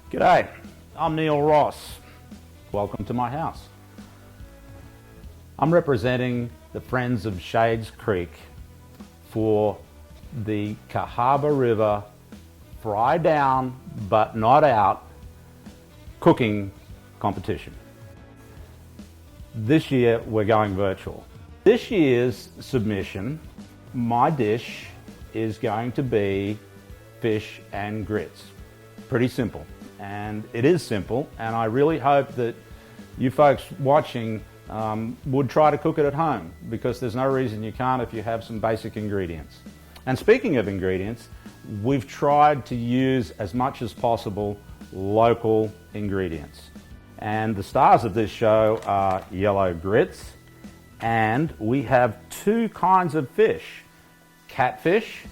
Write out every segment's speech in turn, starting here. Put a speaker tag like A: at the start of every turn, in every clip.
A: G'day, I'm Neil Ross. Welcome to my house. I'm representing the Friends of Shades Creek for the Cahaba River Fry Down but Not Out cooking competition. This year we're going virtual. This year's submission, my dish is going to be fish and grits. Pretty simple. And it is simple, and I really hope that you folks watching would try to cook it at home, because there's no reason you can't if you have some basic ingredients. And speaking of ingredients, we've tried to use as much as possible local ingredients. And the stars of this show are yellow grits, and we have two kinds of fish, catfish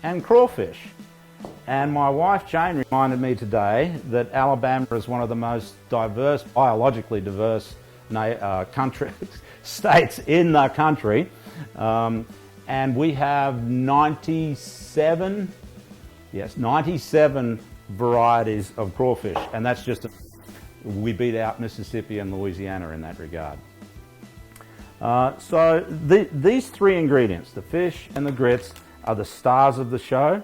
A: and crawfish. And my wife Jane reminded me today that Alabama is one of the most diverse, biologically diverse states in the country. And we have 97 varieties of crawfish. And that's just, we beat out Mississippi and Louisiana in that regard. So these three ingredients, the fish and the grits, are the stars of the show.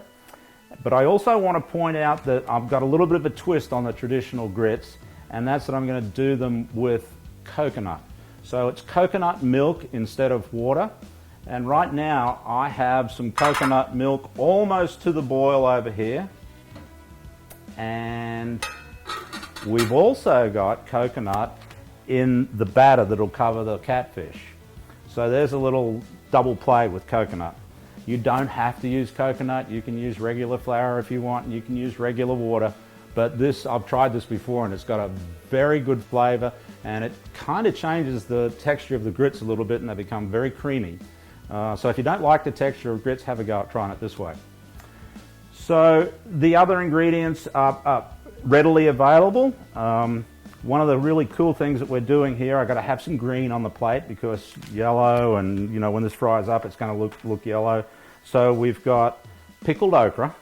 A: But I also want to point out that I've got a little bit of a twist on the traditional grits, and that's that I'm going to do them with coconut. So it's coconut milk instead of water. And right now I have some coconut milk almost to the boil over here. And we've also got coconut in the batter that'll cover the catfish. So there's a little double play with coconut. You don't have to use coconut. You can use regular flour if you want, and you can use regular water. But this, I've tried this before, and it's got a very good flavor, and it kind of changes the texture of the grits a little bit, and they become very creamy. So if you don't like the texture of grits, have a go at trying it this way. So the other ingredients are readily available. One of the really cool things that we're doing here, I've got to have some green on the plate because yellow, and you know, when this fries up, it's going to look yellow. So we've got pickled okra.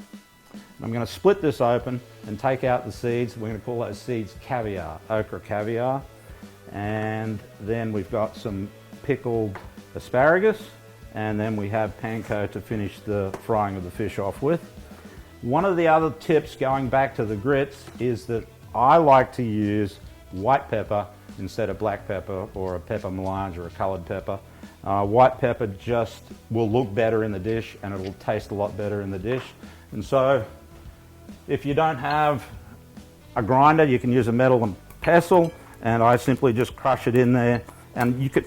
A: I'm going to split this open and take out the seeds. We're going to call those seeds caviar, okra caviar. And then we've got some pickled asparagus, and then we have panko to finish the frying of the fish off with. One of the other tips going back to the grits is that I like to use white pepper instead of black pepper or a pepper melange or a colored pepper. White pepper just will look better in the dish, and it'll taste a lot better in the dish. And so if you don't have a grinder, you can use a metal and pestle, and I simply just crush it in there. And you could,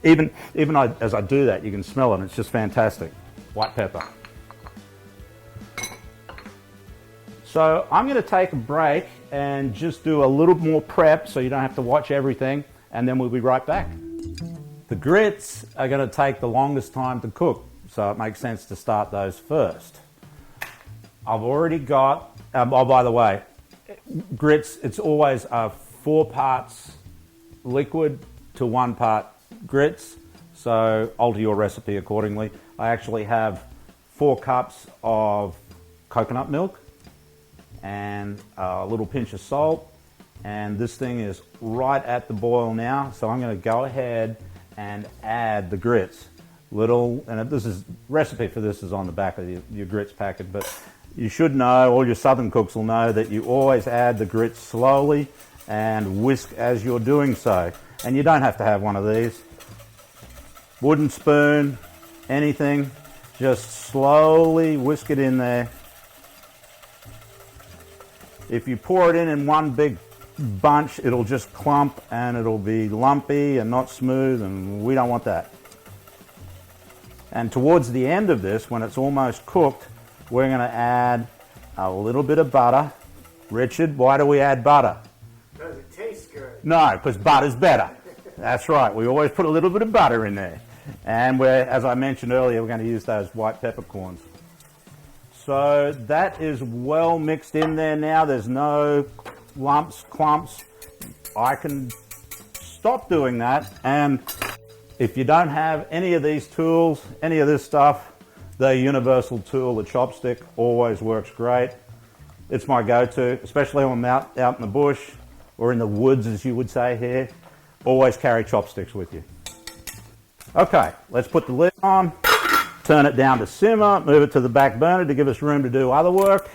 A: even as I do that, you can smell it, and it's just fantastic. White pepper. So I'm going to take a break and just do a little more prep so you don't have to watch everything, and then we'll be right back. The grits are going to take the longest time to cook, so it makes sense to start those first. I've already got, oh by the way, grits, it's always 4 parts liquid to 1 part grits, so alter your recipe accordingly. I actually have 4 cups of coconut milk and a little pinch of salt, and this thing is right at the boil now, so I'm going to go ahead and add the grits. And this is, recipe for this is on the back of your grits packet, but you should know, all your southern cooks will know, that you always add the grits slowly and whisk as you're doing so. And you don't have to have one of these. Wooden spoon, anything, just slowly whisk it in there. If you pour it in one big bunch, it'll just clump and it'll be lumpy and not smooth, and we don't want that. And towards the end of this, when it's almost cooked, we're going to add a little bit of butter. Richard, why do we add butter?
B: Because it tastes good.
A: No, because butter's better. That's right, we always put a little bit of butter in there. And as I mentioned earlier, we're going to use those white peppercorns. So that is well mixed in there now. There's no lumps, clumps. I can stop doing that, and if you don't have any of these tools, any of this stuff, the universal tool, the chopstick, always works great. It's my go-to, especially when I'm out in the bush or in the woods, as you would say here. Always carry chopsticks with you. Okay, let's put the lid on, turn it down to simmer, move it to the back burner to give us room to do other work.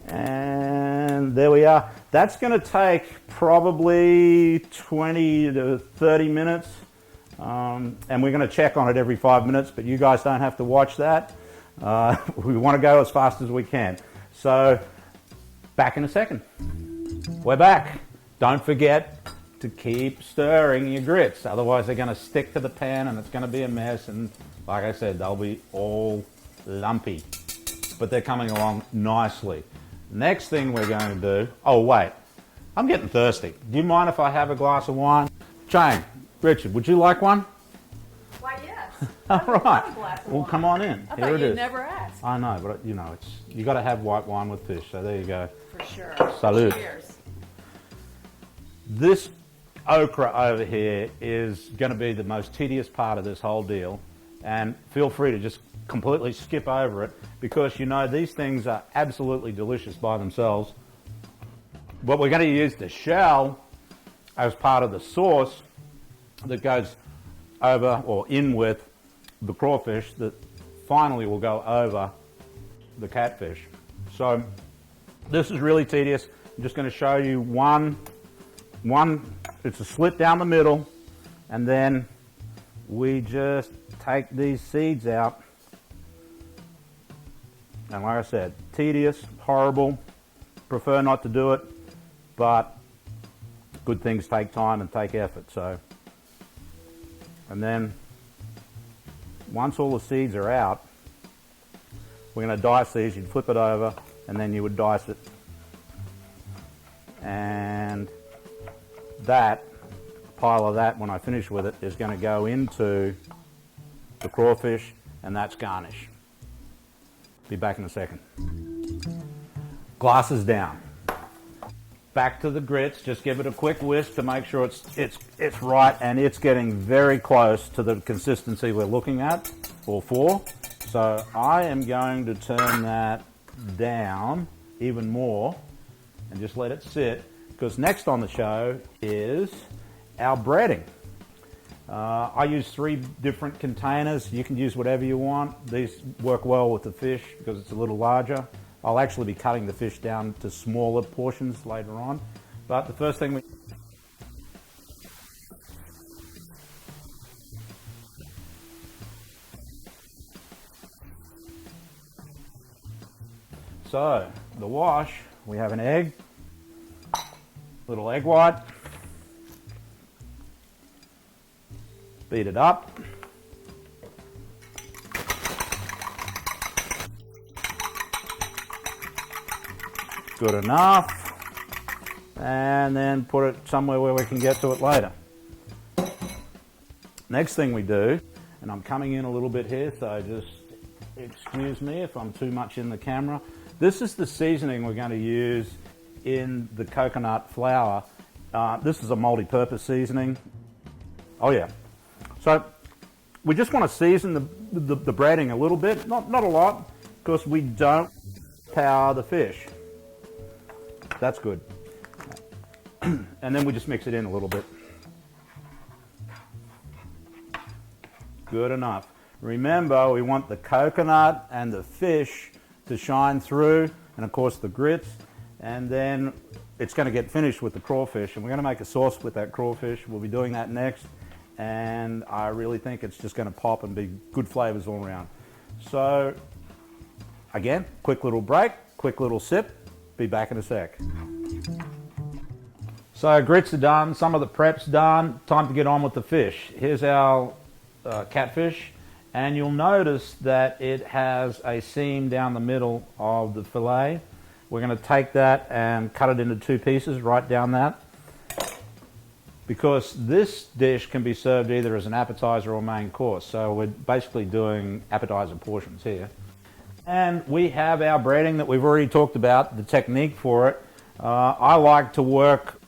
A: And there we are. That's going to take probably 20 to 30 minutes. And we're going to check on it every 5 minutes, but you guys don't have to watch that. We want to go as fast as we can. So, back in a second. We're back. Don't forget to keep stirring your grits, otherwise they're going to stick to the pan and it's going to be a mess, and like I said, they'll be all lumpy. But they're coming along nicely. Next thing we're going to do, oh wait, I'm getting thirsty. Do you mind if I have a glass of wine? Jane, Richard, would you like one?
C: Why, yes.
A: All right.
C: A glass of
A: Well,
C: wine.
A: come on in.
C: I
A: Here
C: thought
A: it
C: you'd
A: is.
C: never asked.
A: I know, but you know, you got to have white wine with fish. So there you go.
C: For sure.
A: Salud.
C: Cheers.
A: This okra over here is going to be the most tedious part of this whole deal, and feel free to just completely skip over it, because you know these things are absolutely delicious by themselves. But we're going to use the shell as part of the sauce that goes over or in with the crawfish that finally will go over the catfish. So this is really tedious. I'm just going to show you one, it's a slit down the middle, and then we just take these seeds out. And like I said, tedious, horrible, prefer not to do it, but good things take time and take effort. So, and then once all the seeds are out, we're going to dice these. You'd flip it over and then you would dice it. And that pile of that, when I finish with it, is going to go into the crawfish, and that's garnish. Be back in a second. Glasses down. Back to the grits. Just give it a quick whisk to make sure it's right, and it's getting very close to the consistency we're looking at or for. So I am going to turn that down even more and just let it sit, because next on the show is our breading. I use 3 different containers. You can use whatever you want. These work well with the fish because it's a little larger. I'll actually be cutting the fish down to smaller portions later on. But the first thing So, the wash, we have an egg, little egg white, beat it up, good enough, and then put it somewhere where we can get to it later. Next thing we do, and I'm coming in a little bit here, so just excuse me if I'm too much in the camera. This is the seasoning we're going to use in the coconut flour. This is a multi-purpose seasoning. Oh yeah. So we just want to season the breading a little bit, not a lot, because we don't power the fish. That's good. And then we just mix it in a little bit. Good enough. Remember, we want the coconut and the fish to shine through, and of course the grits, and then it's going to get finished with the crawfish, and we're going to make a sauce with that crawfish. We'll be doing that next, and I really think it's just going to pop and be good flavors all around. So again, quick little break, quick little sip, be back in a sec. So grits are done, some of the prep's done, time to get on with the fish. Here's our catfish. And you'll notice that it has a seam down the middle of the fillet. We're going to take that and cut it into 2 pieces right down that, because this dish can be served either as an appetizer or main course. So we're basically doing appetizer portions here. And we have our breading that we've already talked about, the technique for it. I like to work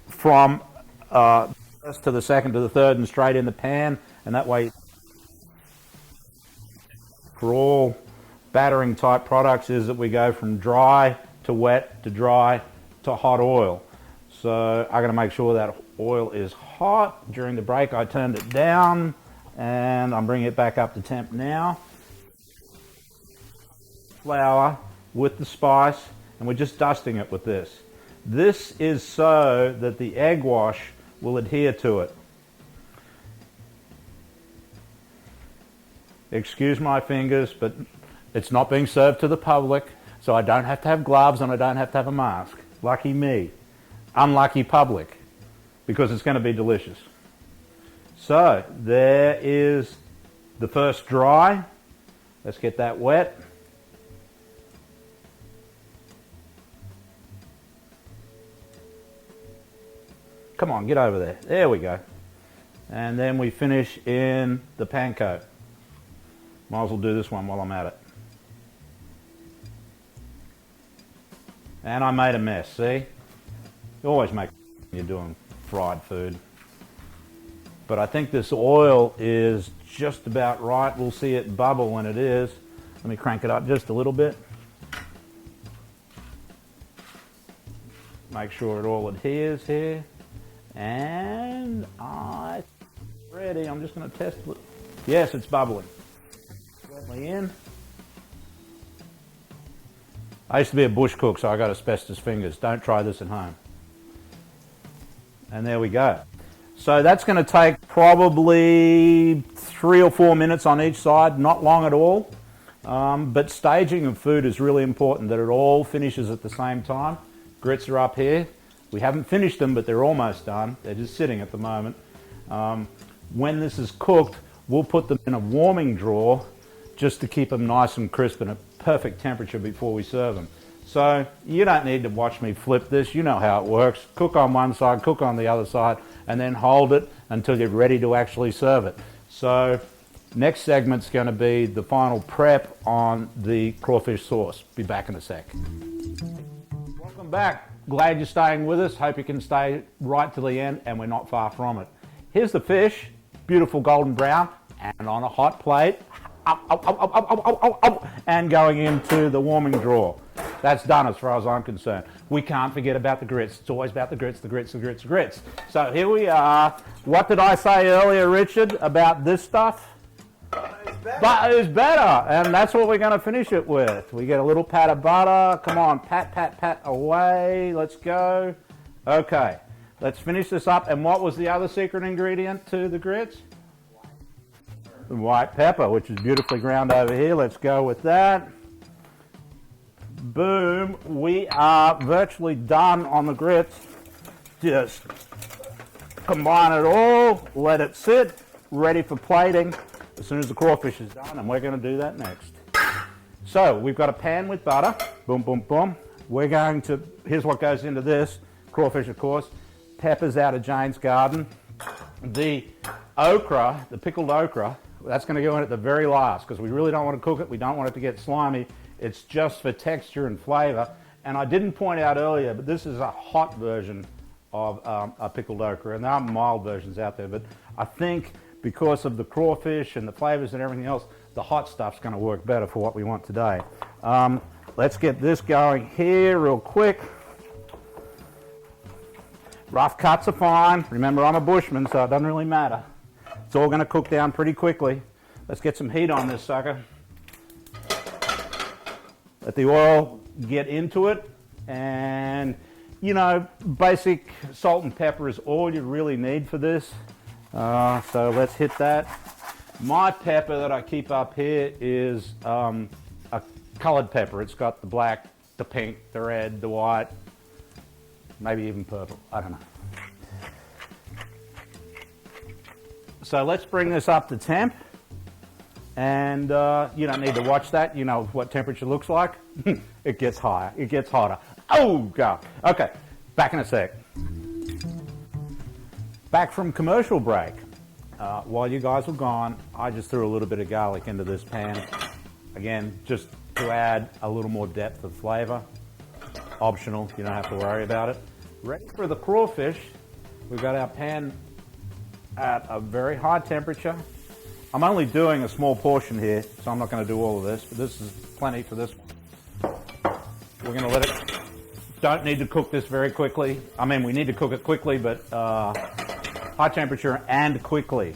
A: from first to the second to the third and straight in the pan, and that way for all battering type products is that we go from dry to wet to dry to hot oil. So I'm going to make sure that oil is hot. During the break I turned it down and I'm bringing it back up to temp now. Flour with the spice, and we're just dusting it with this. This is so that the egg wash will adhere to it. Excuse my fingers, but it's not being served to the public, so I don't have to have gloves and I don't have to have a mask. Lucky me. Unlucky public, because it's going to be delicious. So there is the first dry. Let's get that wet. Come on, get over there. There we go. And then we finish in the panko. Might as well do this one while I'm at it. And I made a mess, see? You always make when you're doing fried food. But I think this oil is just about right. We'll see it bubble when it is. Let me crank it up just a little bit. Make sure it all adheres here. And I'm ready. I'm just going to test it. Yes, it's bubbling. Gently in. I used to be a bush cook, so I got asbestos fingers. Don't try this at home. And there we go. So that's going to take probably 3 or 4 minutes on each side, not long at all. But staging of food is really important, that it all finishes at the same time. Grits are up here. We haven't finished them, but they're almost done. They're just sitting at the moment. When this is cooked, we'll put them in a warming drawer just to keep them nice and crisp and at perfect temperature before we serve them. So you don't need to watch me flip this. You know how it works. Cook on one side, cook on the other side, and then hold it until you're ready to actually serve it. So next segment's going to be the final prep on the crawfish sauce. Be back in a sec. Welcome back. Glad you're staying with us. Hope you can stay right to the end, and we're not far from it. Here's the fish, beautiful golden brown, and on a hot plate, and going into the warming drawer. That's done as far as I'm concerned. We can't forget about the grits. It's always about the grits, the grits, the grits, the grits. So here we are. What did I say earlier, Richard, about this stuff? Butter is better, and that's what we're going to finish it with. We get a little pat of butter. Come on, pat, pat, pat away. Let's go. Okay, let's finish this up. And what was the other secret ingredient to the grits? The white pepper, which is beautifully ground over here. Let's go with that. Boom. We are virtually done on the grits. Just combine it all, let it sit, ready for plating as soon as the crawfish is done, and we're going to do that next. So we've got a pan with butter. Boom, boom, boom. We're going to, here's what goes into this. Crawfish, of course. Peppers out of Jane's garden. The okra, the pickled okra, that's going to go in at the very last because we really don't want to cook it. We don't want it to get slimy. It's just for texture and flavor. And I didn't point out earlier, but this is a hot version of a pickled okra. And there are mild versions out there, but I think because of the crawfish and the flavors and everything else, the hot stuff's going to work better for what we want today. Let's get this going here real quick. Rough cuts are fine. Remember, I'm a bushman, so it doesn't really matter. It's all going to cook down pretty quickly. Let's get some heat on this sucker. Let the oil get into it, and you know, basic salt and pepper is all you really need for this. So let's hit that. My pepper that I keep up here is a colored pepper. It's got the black, the pink, the red, the white, maybe even purple. I don't know. So let's bring this up to temp. And you don't need to watch that. You know what temperature looks like. It gets higher. It gets hotter. Oh, God. Okay, back in a sec. Back from commercial break. While you guys were gone, I just threw a little bit of garlic into this pan. Again, just to add a little more depth of flavor. Optional. You don't have to worry about it. Ready for the crawfish. We've got our pan at a very high temperature. I'm only doing a small portion here, so I'm not going to do all of this, but this is plenty for this one. We're going to let it don't need to cook this very quickly. I mean, we need to cook it quickly, but high temperature and quickly.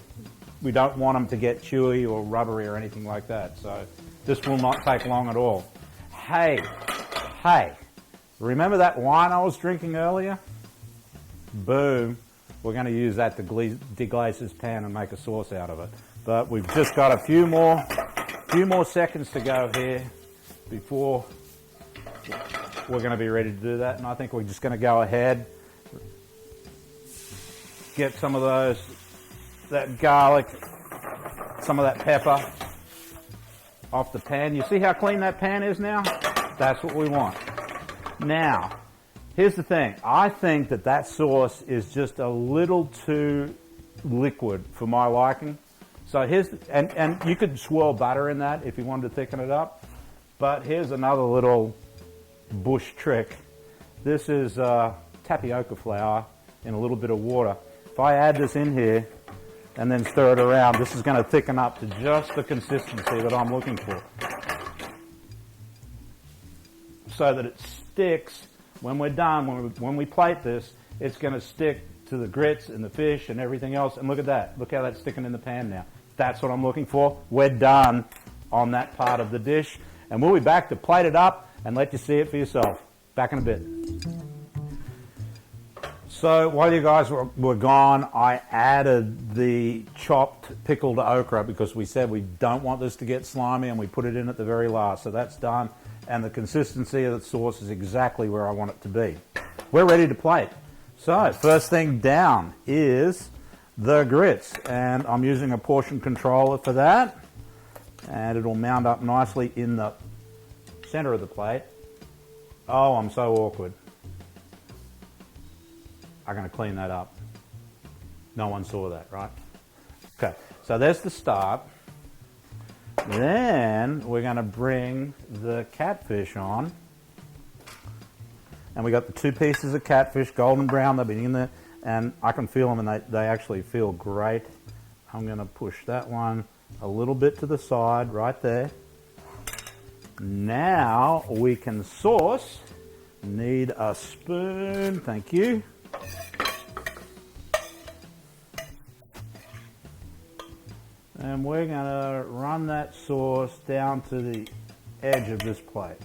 A: We don't want them to get chewy or rubbery or anything like that. So this will not take long at all. Hey, remember that wine I was drinking earlier? Boom. We're going to use that to deglaze this pan and make a sauce out of it. But we've just got a few more seconds to go here before we're going to be ready to do that. And I think we're just going to go ahead, get some of that garlic, some of that pepper off the pan. You see how clean that pan is now? That's what we want. Now, here's the thing. I think that sauce is just a little too liquid for my liking. So and you could swirl butter in that if you wanted to thicken it up. But here's another little bush trick. This is tapioca flour in a little bit of water. If I add this in here and then stir it around, this is going to thicken up to just the consistency that I'm looking for. So that it sticks when we're done, when we plate this, it's going to stick to the grits and the fish and everything else. And look at that. Look how that's sticking in the pan now. That's what I'm looking for. We're done on that part of the dish. And we'll be back to plate it up and let you see it for yourself. Back in a bit. So while you guys were gone, I added the chopped pickled okra because we said we don't want this to get slimy, and we put it in at the very last. So that's done. And the consistency of the sauce is exactly where I want it to be. We're ready to plate. So first thing down is the grits, and I'm using a portion controller for that, and it'll mount up nicely in the center of the plate. Oh, I'm so awkward. I'm going to clean that up. No one saw that, right? Okay, so there's the start. Then we're going to bring the catfish on. And we got the 2 pieces of catfish, golden brown. They've been in there, and I can feel them, and they actually feel great. I'm going to push that one a little bit to the side right there. Now we can sauce. Need a spoon, thank you. And we're going to run that sauce down to the edge of this plate.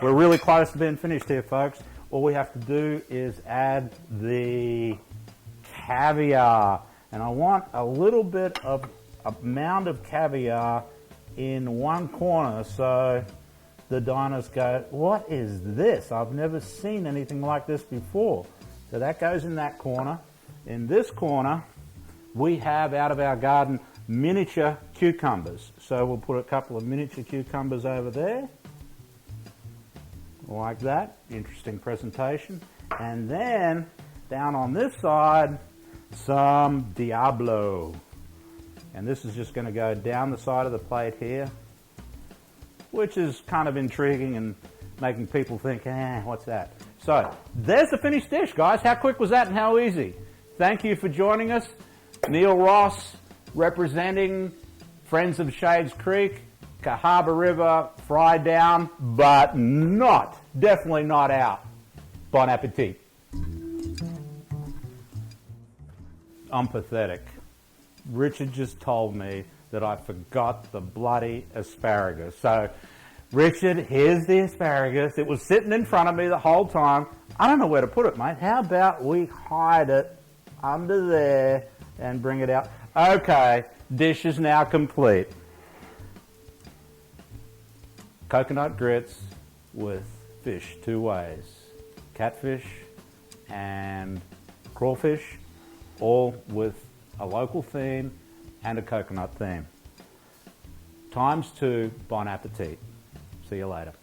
A: We're really close to being finished here, folks. All we have to do is add the caviar. And I want a little bit of a mound of caviar in one corner so the diners go, what is this? I've never seen anything like this before. So that goes in that corner. In this corner, we have out of our garden miniature cucumbers. So we'll put a couple of miniature cucumbers over there. Like that. Interesting presentation. And then down on this side, some Diablo. And this is just going to go down the side of the plate here, which is kind of intriguing and making people think, what's that? So there's the finished dish, guys. How quick was that and how easy? Thank you for joining us. Neil Ross, representing Friends of Shades Creek, Cahaba River Fry Down, but definitely not out. Bon appetit. I'm pathetic. Richard just told me that I forgot the bloody asparagus. So, Richard, here's the asparagus. It was sitting in front of me the whole time. I don't know where to put it, mate. How about we hide it under there and bring it out? Okay, dish is now complete. Coconut grits with fish 2 ways. Catfish and crawfish, all with a local theme and a coconut theme. ×2, bon appetit. See you later.